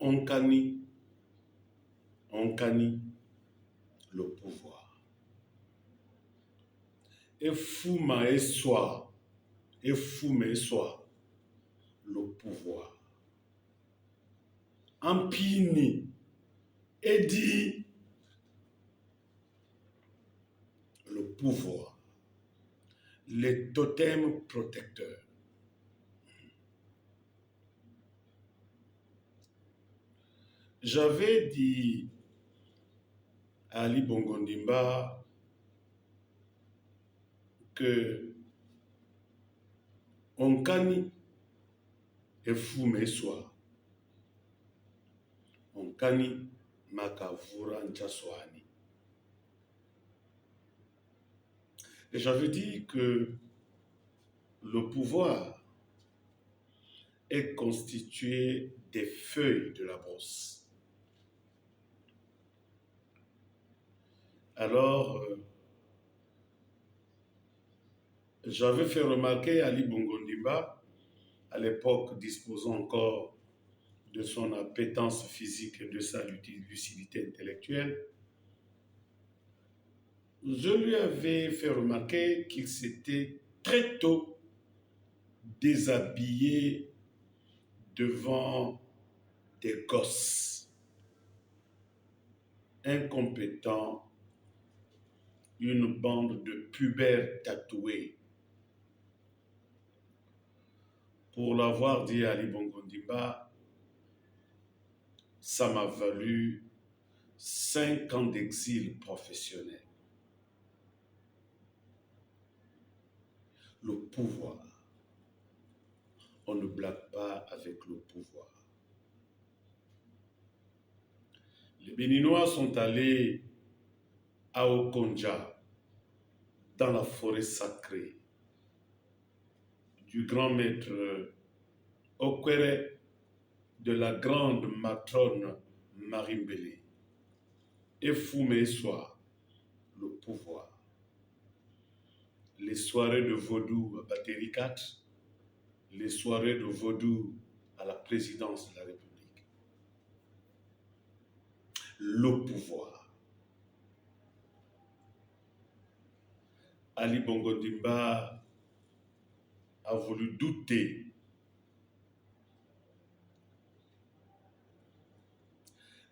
on canie le pouvoir. Et Fouma et soi, le pouvoir. Empini et dit le pouvoir, les totems protecteurs. J'avais dit à Ali Bongo Ndimba que on cani et fume soi, on cani makavura nchaswani. Et j'avais dit que le pouvoir est constitué des feuilles de la brosse. Alors, j'avais fait remarquer à Ali Bongo Ndimba, à l'époque disposant encore de son appétence physique et de sa lucidité intellectuelle, je lui avais fait remarquer qu'il s'était très tôt déshabillé devant des gosses incompétents, une bande de pubères tatoués. Pour l'avoir dit à Ali Bongo Ndimba, ça m'a valu 5 ans d'exil professionnel. Le pouvoir. On ne blague pas avec le pouvoir. Les Béninois sont allés à Okonja, dans la forêt sacrée du grand maître Okwere, de la grande matrone Marimbele, et Foumé Soir, le pouvoir. Les soirées de vaudou à Batterie 4, les soirées de vaudou à la présidence de la République. Le pouvoir. Ali Bongo Ndimba a voulu douter.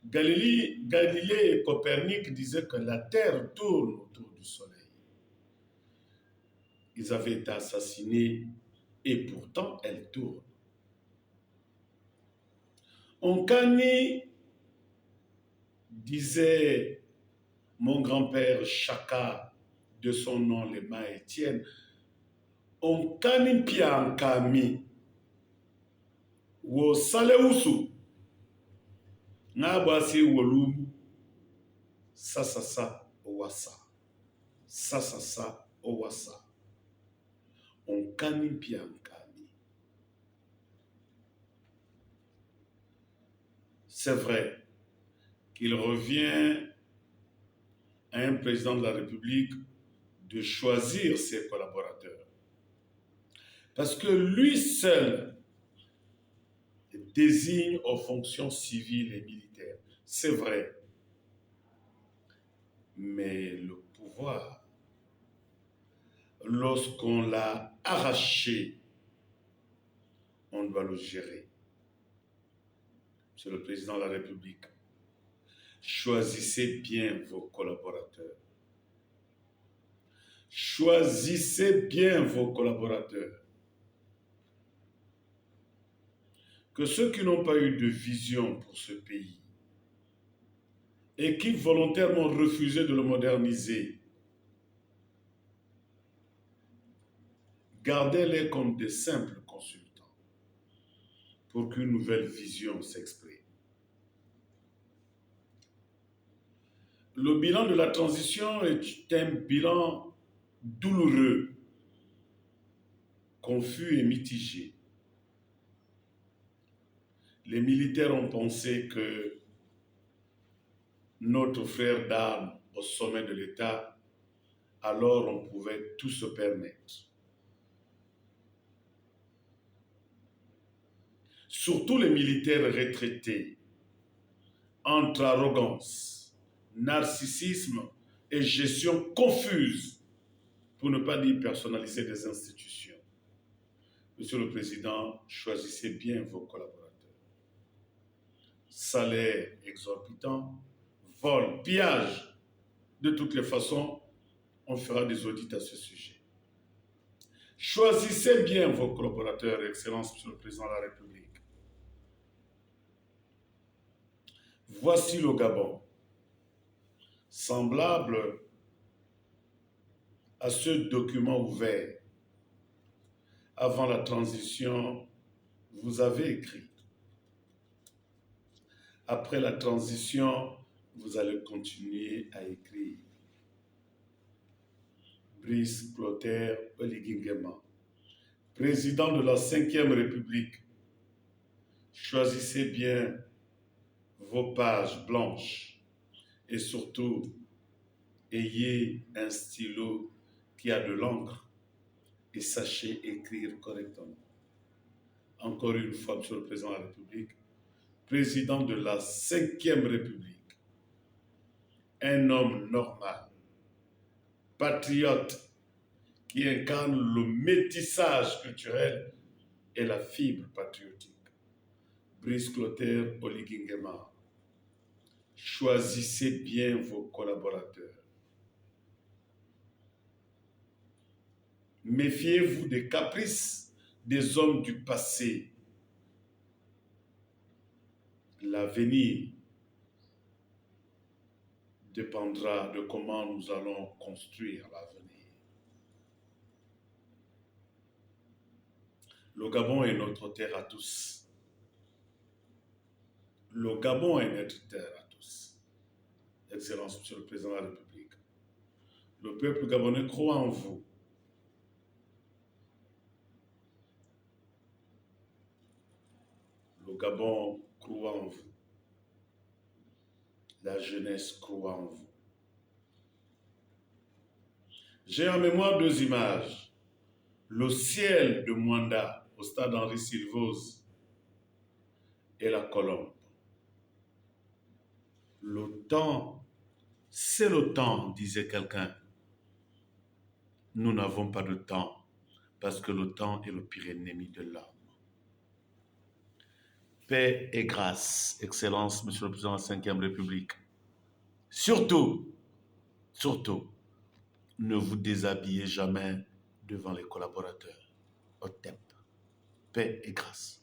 Galilée et Copernic disaient que la Terre tourne autour du Soleil. Ils avaient été assassinés et pourtant elle tourne. Onkani, disait mon grand-père Chaka, de son nom Lema Étienne, Onkani Piankami, wo Saleusu, Nabasi Wolumu, Sasasa Owasa, Sasasa Owasa. Onkani Piankami. C'est vrai qu'il revient à un président de la République de choisir ses collaborateurs. Parce que lui seul désigne aux fonctions civiles et militaires. C'est vrai. Mais le pouvoir, lorsqu'on l'a arraché, on doit le gérer. Monsieur le Président de la République, choisissez bien vos collaborateurs. Choisissez bien vos collaborateurs. Que ceux qui n'ont pas eu de vision pour ce pays et qui volontairement refusaient de le moderniser, gardez-les comme des simples consultants pour qu'une nouvelle vision s'exprime. Le bilan de la transition est un bilan douloureux, confus et mitigé. Les militaires ont pensé que notre frère d'armes au sommet de l'État, alors on pouvait tout se permettre. Surtout les militaires retraités entre arrogance, narcissisme et gestion confuse, pour ne pas dire personnalisée des institutions. Monsieur le Président, choisissez bien vos collaborateurs. Salaire exorbitant, vol, pillage. De toutes les façons, on fera des audits à ce sujet. Choisissez bien vos collaborateurs, Excellence, Monsieur le Président de la République. Voici le Gabon, semblable à ce document ouvert avant la transition, vous avez écrit. Après la transition, vous allez continuer à écrire. Brice Clotaire Oligui Nguema, président de la 5e République, choisissez bien vos pages blanches et surtout, ayez un stylo qui a de l'encre et sachez écrire correctement. Encore une fois, Monsieur le Président de la République, président de la 5e République, un homme normal, patriote, qui incarne le métissage culturel et la fibre patriotique. Brice Clotaire Oligui Nguema, choisissez bien vos collaborateurs. Méfiez-vous des caprices des hommes du passé. L'avenir dépendra de comment nous allons construire l'avenir. Le Gabon est notre terre à tous. Le Gabon est notre terre à tous. Excellence, Monsieur le Président de la République. Le peuple gabonais croit en vous. Le Gabon croit en vous. La jeunesse croit en vous. J'ai en mémoire 2 images. Le ciel de Mwanda, au stade Henri Sylvose, et la colombe. Le temps, c'est le temps, disait quelqu'un. Nous n'avons pas de temps, parce que le temps est le pire ennemi de l'homme. Paix et grâce, Excellence, Monsieur le Président de la 5e République. Surtout, ne vous déshabillez jamais devant les collaborateurs. Au temple. Paix et grâce.